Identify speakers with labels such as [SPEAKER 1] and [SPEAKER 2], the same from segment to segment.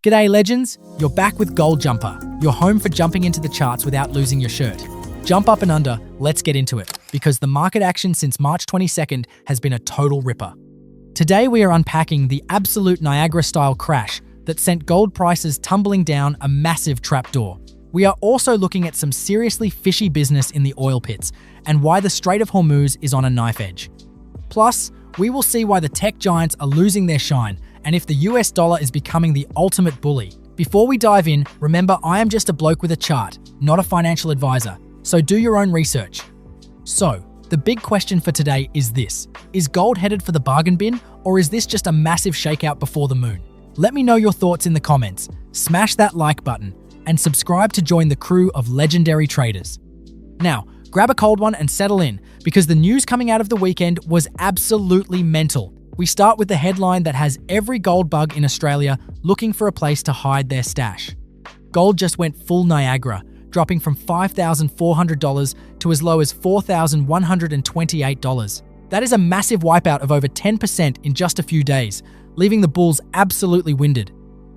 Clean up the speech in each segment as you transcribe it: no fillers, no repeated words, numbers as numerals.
[SPEAKER 1] G'day legends, you're back with Gold Jumper, your home for jumping into the charts without losing your shirt. Jump up and under, let's get into it, because the market action since March 22nd has been a total ripper. Today we are unpacking the absolute Niagara-style crash that sent gold prices tumbling down a massive trapdoor. We are also looking at some seriously fishy business in the oil pits and why the Strait of Hormuz is on a knife edge. Plus, we will see why the tech giants are losing their shine and if the US dollar is becoming the ultimate bully. Before we dive in, remember I am just a bloke with a chart, not a financial advisor, so do your own research. So, the big question for today is this: is gold headed for the bargain bin, or is this just a massive shakeout before the moon? Let me know your thoughts in the comments, smash that like button, and subscribe to join the crew of legendary traders. Now, grab a cold one and settle in, because the news coming out of the weekend was absolutely mental. We start with the headline that has every gold bug in Australia looking for a place to hide their stash. Gold just went full Niagara, dropping from $5,400 to as low as $4,128. That is a massive wipeout of over 10% in just a few days, leaving the bulls absolutely winded.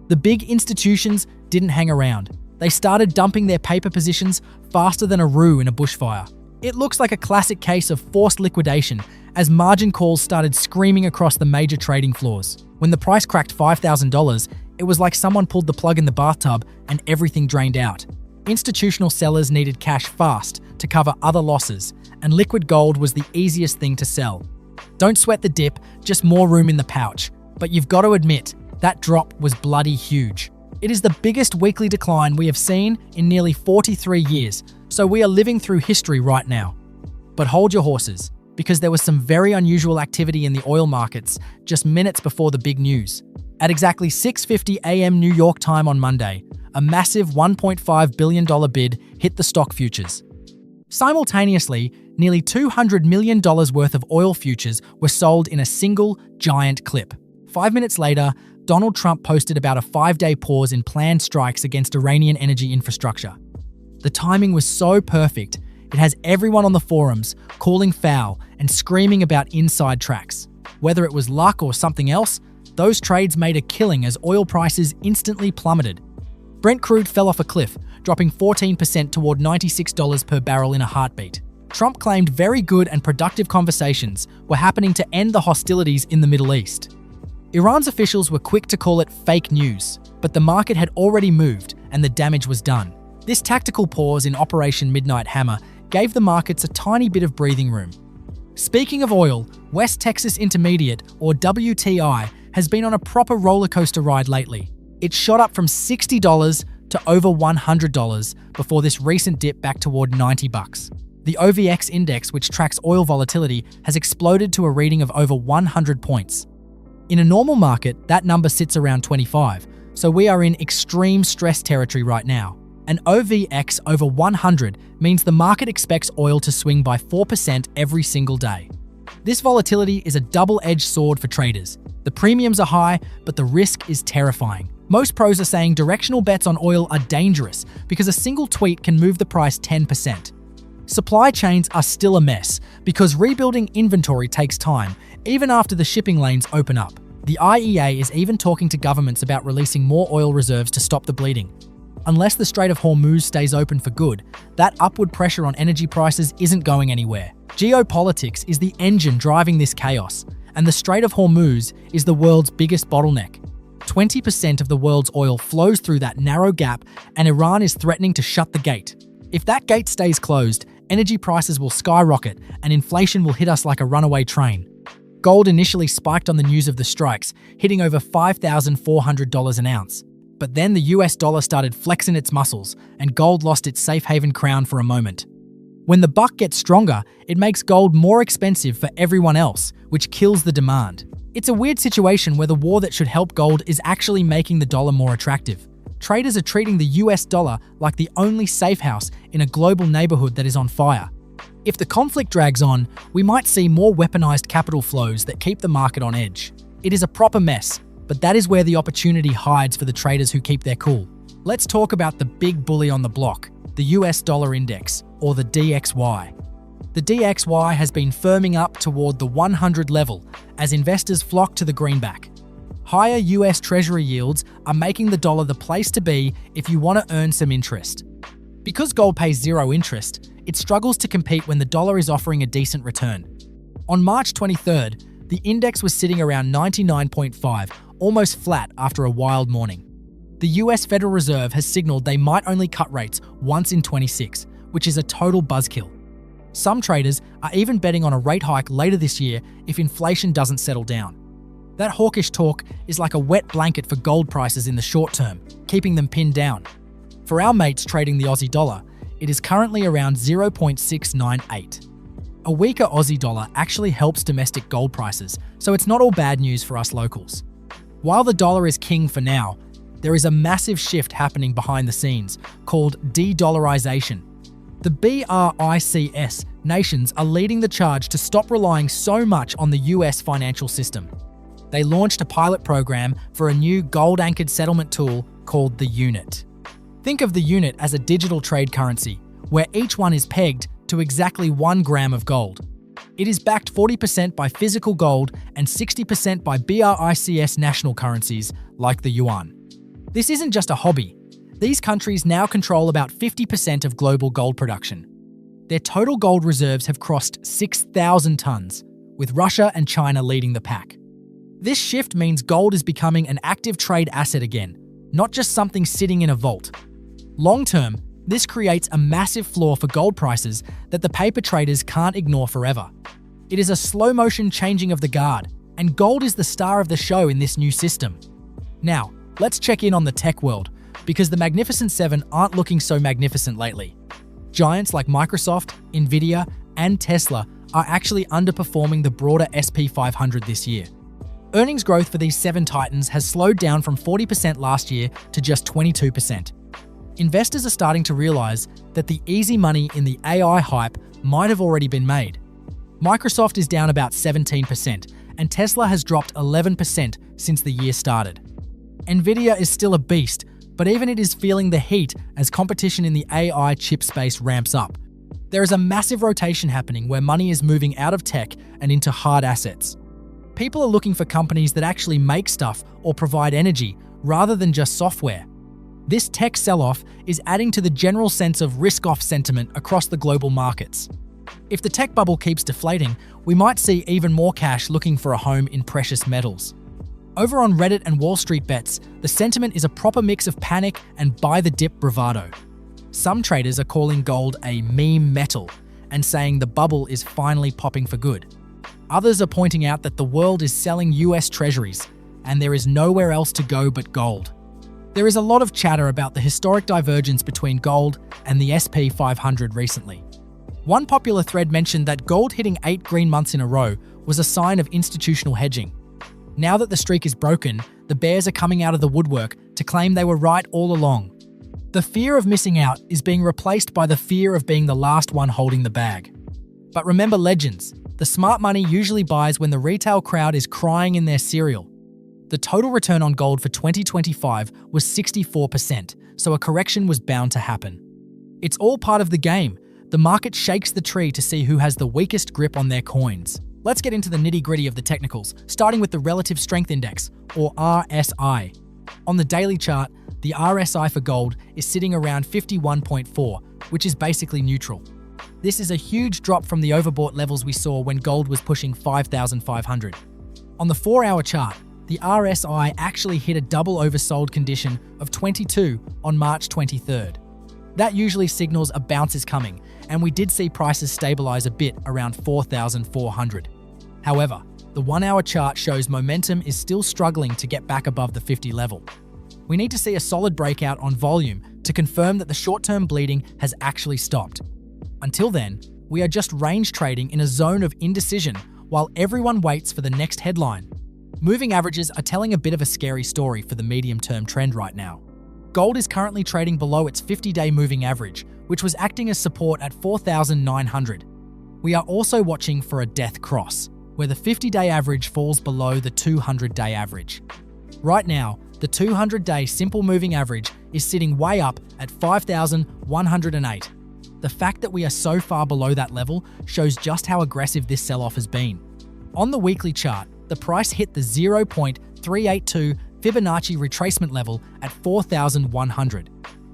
[SPEAKER 1] The big institutions didn't hang around. They started dumping their paper positions faster than a roo in a bushfire. It looks like a classic case of forced liquidation as margin calls started screaming across the major trading floors. When the price cracked $5,000, it was like someone pulled the plug in the bathtub and everything drained out. Institutional sellers needed cash fast to cover other losses, and liquid gold was the easiest thing to sell. Don't sweat the dip, just more room in the pouch. But you've got to admit, that drop was bloody huge. It is the biggest weekly decline we have seen in nearly 43 years, so we are living through history right now. But hold your horses, because there was some very unusual activity in the oil markets just minutes before the big news. At exactly 6:50 a.m. New York time on Monday, a massive $1.5 billion bid hit the stock futures. Simultaneously, nearly $200 million worth of oil futures were sold in a single, giant clip. 5 minutes later, Donald Trump posted about a 5-day pause in planned strikes against Iranian energy infrastructure. The timing was so perfect, it has everyone on the forums calling foul and screaming about inside tracks. Whether it was luck or something else, those trades made a killing as oil prices instantly plummeted. Brent crude fell off a cliff, dropping 14% toward $96 per barrel in a heartbeat. Trump claimed very good and productive conversations were happening to end the hostilities in the Middle East. Iran's officials were quick to call it fake news, but the market had already moved and the damage was done. This tactical pause in Operation Midnight Hammer gave the markets a tiny bit of breathing room. Speaking of oil, West Texas Intermediate, or WTI, has been on a proper roller coaster ride lately. It shot up from $60 to over $100 before this recent dip back toward $90. The OVX index, which tracks oil volatility, has exploded to a reading of over 100 points. In a normal market, that number sits around 25, so we are in extreme stress territory right now. An OVX over 100 means the market expects oil to swing by 4% every single day. This volatility is a double-edged sword for traders. The premiums are high, but the risk is terrifying. Most pros are saying directional bets on oil are dangerous because a single tweet can move the price 10%. Supply chains are still a mess because rebuilding inventory takes time, even after the shipping lanes open up. The IEA is even talking to governments about releasing more oil reserves to stop the bleeding. Unless the Strait of Hormuz stays open for good, that upward pressure on energy prices isn't going anywhere. Geopolitics is the engine driving this chaos, and the Strait of Hormuz is the world's biggest bottleneck. 20% of the world's oil flows through that narrow gap, and Iran is threatening to shut the gate. If that gate stays closed, energy prices will skyrocket and inflation will hit us like a runaway train. Gold initially spiked on the news of the strikes, hitting over $5,400 an ounce. But then the US dollar started flexing its muscles, and gold lost its safe haven crown for a moment. When the buck gets stronger, it makes gold more expensive for everyone else, which kills the demand. It's a weird situation where the war that should help gold is actually making the dollar more attractive. Traders are treating the US dollar like the only safe house in a global neighborhood that is on fire. If the conflict drags on, we might see more weaponized capital flows that keep the market on edge. It is a proper mess, but that is where the opportunity hides for the traders who keep their cool. Let's talk about the big bully on the block, the US dollar index, or the DXY. The DXY has been firming up toward the 100 level as investors flock to the greenback. Higher US Treasury yields are making the dollar the place to be if you want to earn some interest. Because gold pays zero interest, it struggles to compete when the dollar is offering a decent return. On March 23rd, the index was sitting around 99.5, almost flat after a wild morning. The US Federal Reserve has signaled they might only cut rates once in 26, which is a total buzzkill. Some traders are even betting on a rate hike later this year if inflation doesn't settle down. That hawkish talk is like a wet blanket for gold prices in the short term, keeping them pinned down. For our mates trading the Aussie dollar, it is currently around 0.698. A weaker Aussie dollar actually helps domestic gold prices, so it's not all bad news for us locals. While the dollar is king for now, there is a massive shift happening behind the scenes called de-dollarization. The BRICS nations are leading the charge to stop relying so much on the US financial system. They launched a pilot program for a new gold-anchored settlement tool called the unit. Think of the unit as a digital trade currency, where each one is pegged to exactly 1 gram of gold. It is backed 40% by physical gold and 60% by BRICS national currencies like the yuan. This isn't just a hobby. These countries now control about 50% of global gold production. Their total gold reserves have crossed 6,000 tons, with Russia and China leading the pack. This shift means gold is becoming an active trade asset again, not just something sitting in a vault. Long-term, this creates a massive floor for gold prices that the paper traders can't ignore forever. It is a slow-motion changing of the guard, and gold is the star of the show in this new system. Now, let's check in on the tech world, because the Magnificent Seven aren't looking so magnificent lately. Giants like Microsoft, Nvidia, and Tesla are actually underperforming the broader SP 500 this year. Earnings growth for these 7 titans has slowed down from 40% last year to just 22%. Investors are starting to realize that the easy money in the AI hype might have already been made. Microsoft is down about 17%, and Tesla has dropped 11% since the year started. Nvidia is still a beast, but even it is feeling the heat as competition in the AI chip space ramps up. There is a massive rotation happening where money is moving out of tech and into hard assets. People are looking for companies that actually make stuff or provide energy rather than just software. This tech sell-off is adding to the general sense of risk-off sentiment across the global markets. If the tech bubble keeps deflating, we might see even more cash looking for a home in precious metals. Over on Reddit and Wall Street Bets, the sentiment is a proper mix of panic and buy-the-dip bravado. Some traders are calling gold a meme metal and saying the bubble is finally popping for good. Others are pointing out that the world is selling US treasuries, and there is nowhere else to go but gold. There is a lot of chatter about the historic divergence between gold and the SP 500 recently. One popular thread mentioned that gold hitting 8 green months in a row was a sign of institutional hedging. Now that the streak is broken, the bears are coming out of the woodwork to claim they were right all along. The fear of missing out is being replaced by the fear of being the last one holding the bag. But remember legends, the smart money usually buys when the retail crowd is crying in their cereal. The total return on gold for 2025 was 64%, so a correction was bound to happen. It's all part of the game. The market shakes the tree to see who has the weakest grip on their coins. Let's get into the nitty-gritty of the technicals, starting with the Relative Strength Index, or RSI. On the daily chart, the RSI for gold is sitting around 51.4, which is basically neutral. This is a huge drop from the overbought levels we saw when gold was pushing 5,500. On the 4-hour chart, the RSI actually hit a double oversold condition of 22 on March 23rd. That usually signals a bounce is coming, and we did see prices stabilize a bit around 4,400. However, the 1-hour chart shows momentum is still struggling to get back above the 50 level. We need to see a solid breakout on volume to confirm that the short-term bleeding has actually stopped. Until then, we are just range trading in a zone of indecision while everyone waits for the next headline. Moving averages are telling a bit of a scary story for the medium-term trend right now. Gold is currently trading below its 50-day moving average, which was acting as support at 4,900. We are also watching for a death cross, where the 50-day average falls below the 200-day average. Right now, the 200-day simple moving average is sitting way up at 5,108. The fact that we are so far below that level shows just how aggressive this sell-off has been. On the weekly chart, the price hit the 0.382 Fibonacci retracement level at 4,100.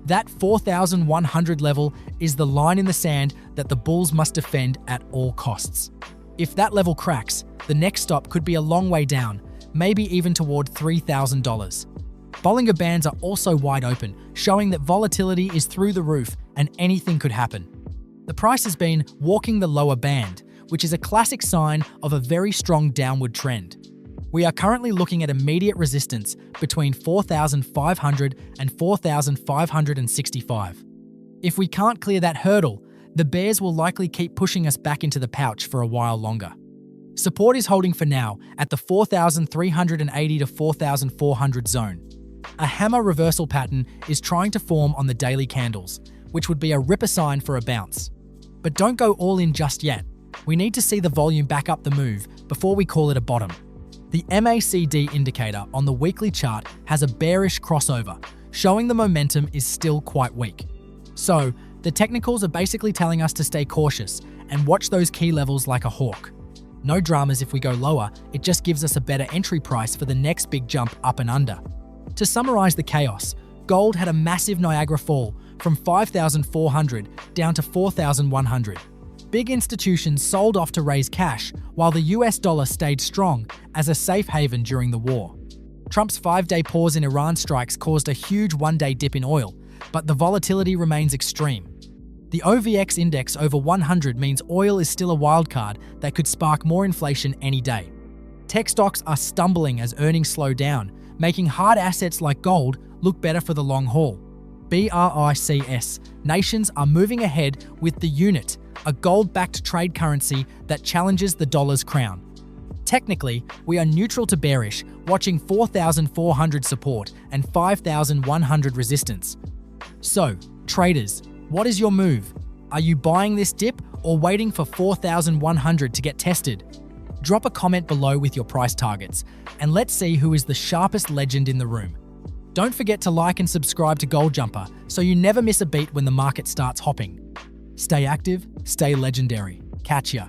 [SPEAKER 1] That 4,100 level is the line in the sand that the bulls must defend at all costs. If that level cracks, the next stop could be a long way down, maybe even toward $3,000. Bollinger Bands are also wide open, showing that volatility is through the roof and anything could happen. The price has been walking the lower band, which is a classic sign of a very strong downward trend. We are currently looking at immediate resistance between 4,500 and 4,565. If we can't clear that hurdle, the bears will likely keep pushing us back into the pouch for a while longer. Support is holding for now at the 4,380 to 4,400 zone. A hammer reversal pattern is trying to form on the daily candles, which would be a ripper sign for a bounce. But don't go all in just yet. We need to see the volume back up the move before we call it a bottom. The MACD indicator on the weekly chart has a bearish crossover, showing the momentum is still quite weak. So, the technicals are basically telling us to stay cautious and watch those key levels like a hawk. No dramas if we go lower, it just gives us a better entry price for the next big jump up and under. To summarize the chaos, gold had a massive Niagara fall from 5,400 down to 4,100. Big institutions sold off to raise cash, while the US dollar stayed strong as a safe haven during the war. Trump's 5-day pause in Iran strikes caused a huge one-day dip in oil, but the volatility remains extreme. The OVX index over 100 means oil is still a wildcard that could spark more inflation any day. Tech stocks are stumbling as earnings slow down, making hard assets like gold look better for the long haul. BRICS nations are moving ahead with the unit, a gold-backed trade currency that challenges the dollar's crown. Technically, we are neutral to bearish, watching 4,400 support and 5,100 resistance. So, traders, what is your move? Are you buying this dip or waiting for 4,100 to get tested? Drop a comment below with your price targets, and let's see who is the sharpest legend in the room. Don't forget to like and subscribe to Gold Jumper so you never miss a beat when the market starts hopping. Stay active, stay legendary. Catch ya.